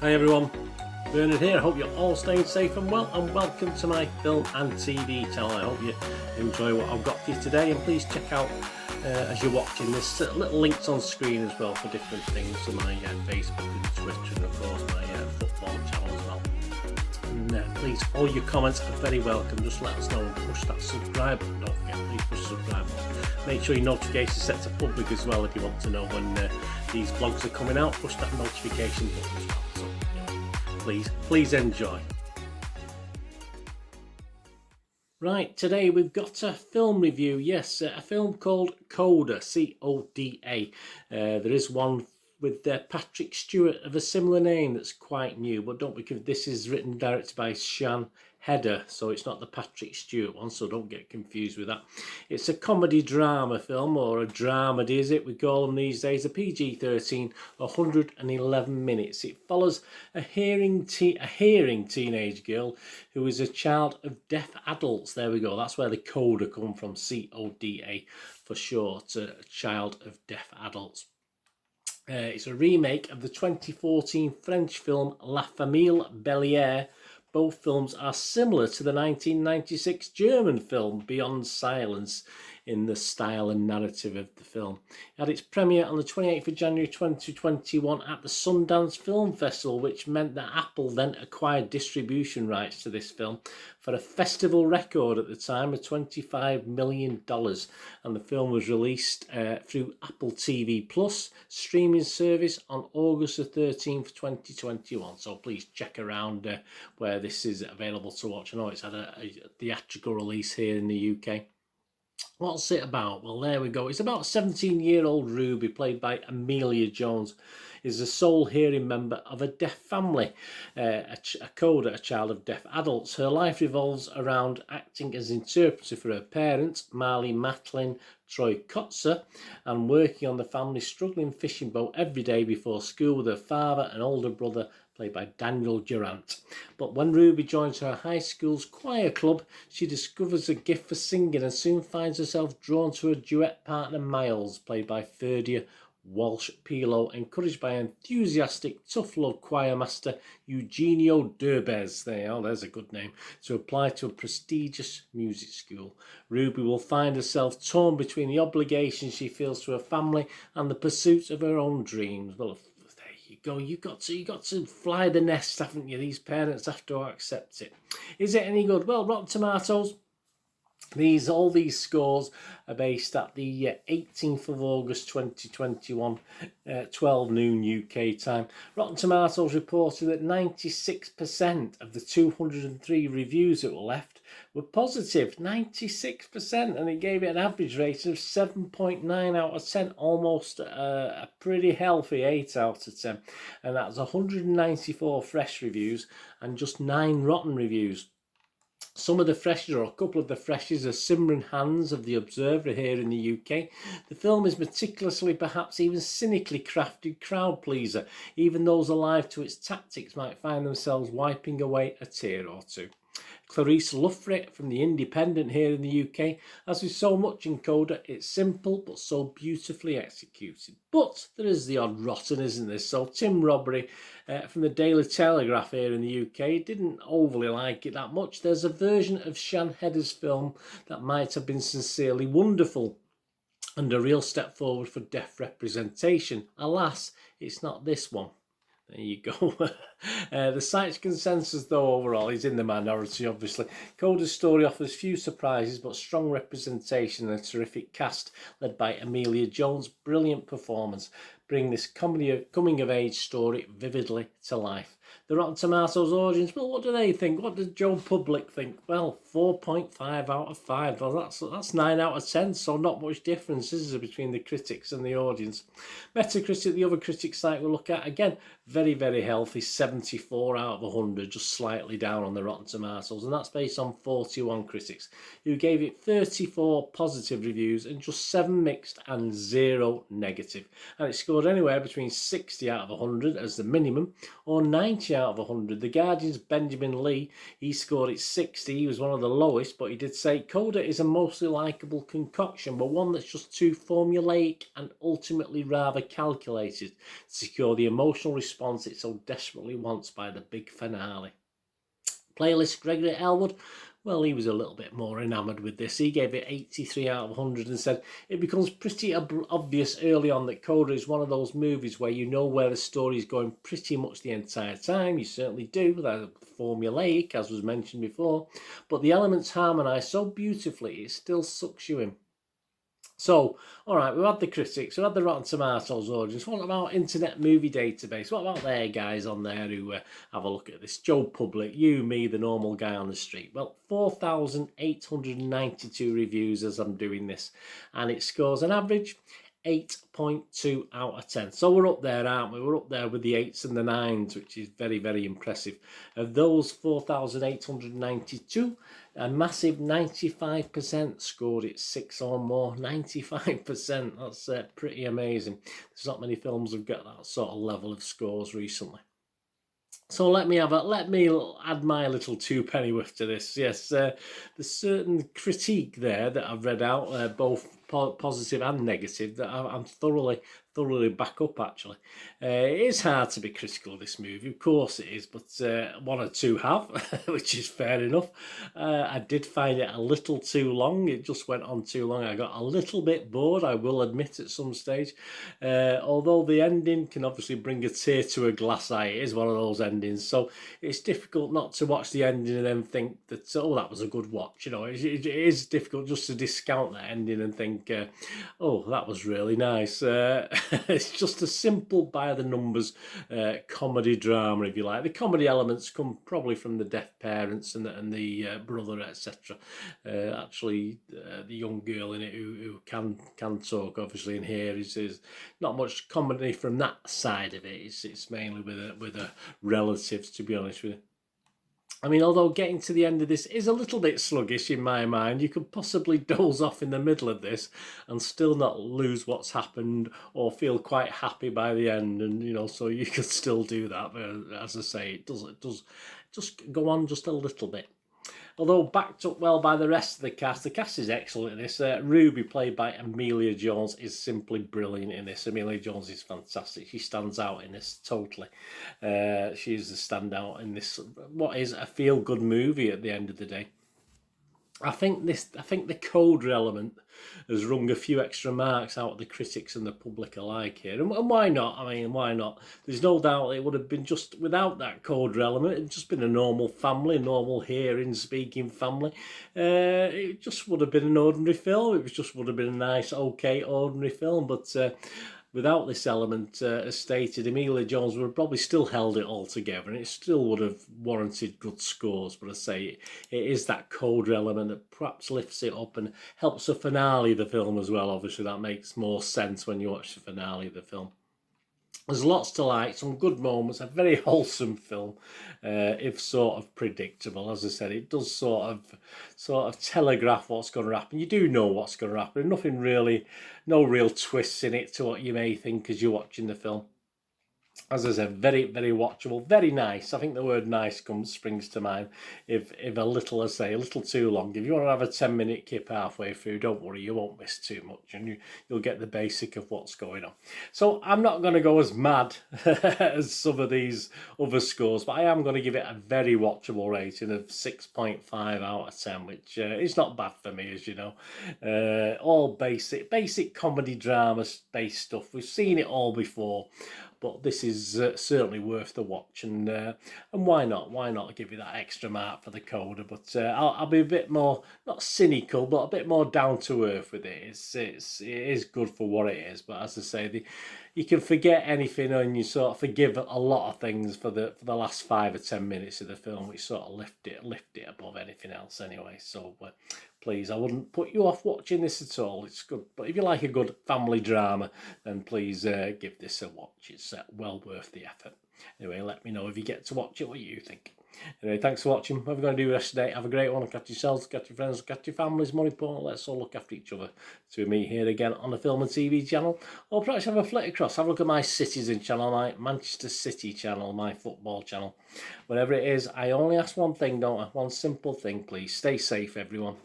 Hi everyone, Bernard here. I hope you're all staying safe and well, and welcome to my film and TV channel. I hope you enjoy what I've got for you today, and please check out as you're watching this little links on screen as well for different things to my Facebook and Twitter, and of course my football channel as well. And please, all your comments are very welcome. Just let us know and push that subscribe button. Don't forget, please push the subscribe button. Make sure your notifications set to public as well if you want to know when these vlogs are coming out. Push that notification button as well. So please enjoy. Right, today we've got a film review. Yes, a film called Coda, C-O-D-A. There is one with Patrick Stewart of a similar name that's quite new, but don't be confused. This is written and directed by Sian Heder, so it's not the Patrick Stewart one, so don't get confused with that. It's a comedy drama film, or a dramedy as it we call them these days, a PG-13, 111 minutes. It follows a hearing teenage girl who is a child of deaf adults. There we go, that's where the Coda come from, C-O-D-A for short, a child of deaf adults. It's a remake of the 2014 French film La Famille Bélier. Both films are similar to the 1996 German film Beyond Silence in the style and narrative of the film. It had its premiere on the 28th of January 2021 at the Sundance Film Festival, which meant that Apple then acquired distribution rights to this film for a festival record at the time of $25 million. And the film was released through Apple TV Plus streaming service on August the 13th, 2021. So please check around where this is available to watch. I know it's had a theatrical release here in the UK. What's it about? Well, there we go. It's about 17-year-old Ruby, played by Emilia Jones, is the sole hearing member of a deaf family, a Coda, a child of deaf adults. Her life revolves around acting as interpreter for her parents, Marley Matlin Troy Kotzer, and working on the family's struggling fishing boat every day before school with her father and older brother, played by Daniel Durant. But when Ruby joins her high school's choir club, she discovers a gift for singing and soon finds herself drawn to her duet partner Miles, played by Ferdia Walsh Pilo, encouraged by enthusiastic, tough-love choir master Eugenio Derbez, there's a good name, to apply to a prestigious music school. Ruby will find herself torn between the obligations she feels to her family and the pursuit of her own dreams. Well, go, you got to fly the nest, haven't you? These parents have to accept it. Is it any good? Well, Rotten Tomatoes, all these scores are based at the 18th of August 2021, 12 noon UK time. Rotten Tomatoes reported that 96% of the 203 reviews that were left were positive, 96%, and it gave it an average rating of 7.9 out of 10, almost a pretty healthy 8 out of 10. And that's 194 fresh reviews and just 9 rotten reviews. Some of the freshes, or a couple of the freshes, are Simran Hans of The Observer here in the UK. The film is meticulously, perhaps even cynically crafted crowd pleaser. Even those alive to its tactics might find themselves wiping away a tear or two. Clarice Luffrett from The Independent here in the UK. As with so much in Coda, it's simple but so beautifully executed. But there is the odd rotten, isn't there? So Tim Robbery from the Daily Telegraph here in the UK didn't overly like it that much. There's a version of Sian Heder's film that might have been sincerely wonderful and a real step forward for deaf representation. Alas, it's not this one. There you go. The site's consensus, though, overall is in the minority, obviously. Coda's story offers few surprises, but strong representation and a terrific cast, led by Emilia Jones' brilliant performance, bring this coming-of-age story vividly to life. The Rotten Tomatoes audience, well, what do they think? What does Joe Public think? Well, 4.5 out of 5. Well, that's 9 out of 10, so not much difference, is there, between the critics and the audience. Metacritic, the other critic site we'll look at, again, very, very healthy, 74 out of 100, just slightly down on the Rotten Tomatoes, and that's based on 41 critics, who gave it 34 positive reviews and just 7 mixed and 0 negative. And it scored anywhere between 60 out of 100 as the minimum, or 90 out of 100. The Guardian's Benjamin Lee, he scored it 60. He was one of the lowest, but he did say Coda is a mostly likeable concoction, but one that's just too formulaic and ultimately rather calculated to secure the emotional response response it so desperately wants by the big finale. Playlist Gregory Elwood, well, he was a little bit more enamoured with this. He gave it 83 out of 100 and said, it becomes pretty obvious early on that Coda is one of those movies where you know where the story is going pretty much the entire time. You certainly do. They're formulaic, as was mentioned before. But the elements harmonise so beautifully, it still sucks you in. So, all right, we've had the critics, we've had the Rotten Tomatoes audience. What about Internet Movie Database? What about their guys on there who have a look at this? Joe Public, you, me, the normal guy on the street. Well, 4,892 reviews as I'm doing this, and it scores an average 8.2 out of 10. So we're up there, aren't we? We're up there with the 8s and the 9s, which is very, very impressive. Of those 4,892, a massive 95% scored it 6 or more. 95%, that's pretty amazing. There's not many films that have got that sort of level of scores recently. So let me add my little two-penny worth to this. Yes, there's certain critique there that I've read out, both positive and negative, that I'm thoroughly back up, actually. It is hard to be critical of this movie, of course it is, but one or two have, which is fair enough. I did find it a little too long. It just went on too long. I got a little bit bored, I will admit, at some stage. Although the ending can obviously bring a tear to a glass eye, it is one of those endings, so it's difficult not to watch the ending and then think that, oh, that was a good watch. You know, it is difficult just to discount that ending and think, oh, that was really nice. It's just a simple by-the-numbers comedy drama, if you like. The comedy elements come probably from the deaf parents and the brother, etc. Actually, the young girl in it who can talk, obviously, and hear is not much comedy from that side of it. It's mainly with her relatives, to be honest with you. I mean, although getting to the end of this is a little bit sluggish in my mind, you could possibly doze off in the middle of this and still not lose what's happened or feel quite happy by the end. And, you know, so you could still do that. But as I say, it does just go on just a little bit. Although backed up well by the rest of the cast is excellent in this. Ruby, played by Emilia Jones, is simply brilliant in this. Emilia Jones is fantastic. She stands out in this totally. She's the standout in this, what is a feel-good movie at the end of the day. I think the Coda element has wrung a few extra marks out of the critics and the public alike here. And why not? I mean, why not? There's no doubt it would have been just without that Coda element. It'd just been a normal family, a normal hearing, speaking family. It just would have been an ordinary film. It just would have been a nice, okay, ordinary film. But without this element, as stated, Emilia Jones would have probably still held it all together, and it still would have warranted good scores. But I say it is that Coda element that perhaps lifts it up and helps the finale of the film as well. Obviously, that makes more sense when you watch the finale of the film. There's lots to like, some good moments, a very wholesome film, if sort of predictable. As I said, it does sort of telegraph what's going to happen. You do know what's going to happen. Nothing really, no real twists in it to what you may think as you're watching the film. As I said, very, very watchable, very nice. I think the word nice springs to mind. If a little, I say, a little too long. If you want to have a 10-minute kip halfway through, don't worry, you won't miss too much, and you'll get the basic of what's going on. So I'm not going to go as mad as some of these other scores, but I am going to give it a very watchable rating of 6.5 out of 10, which is not bad for me, as you know. All basic comedy drama based stuff. We've seen it all before. But this is certainly worth the watch, and why not? Why not give you that extra mark for the Coda? But I'll be a bit more, not cynical, but a bit more down to earth with it. It is good for what it is. But as I say, you can forget anything, and you sort of forgive a lot of things for the last 5 or 10 minutes of the film, which sort of lift it above anything else anyway. So please, I wouldn't put you off watching this at all. It's good. But if you like a good family drama, then please give this a watch. It's well worth the effort. Anyway, let me know if you get to watch it, what you think. Anyway, thanks for watching. What are we going to do the rest of the day? Have a great one. Look after yourselves, look after your friends, look after your families. More important, let's all look after each other. To meet here again on the Film and TV channel. Or perhaps have a flick across. Have a look at my Citizen channel, my Manchester City channel, my football channel. Whatever it is, I only ask one thing, don't I? One simple thing, please. Stay safe, everyone.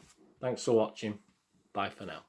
Thanks for watching. Bye for now.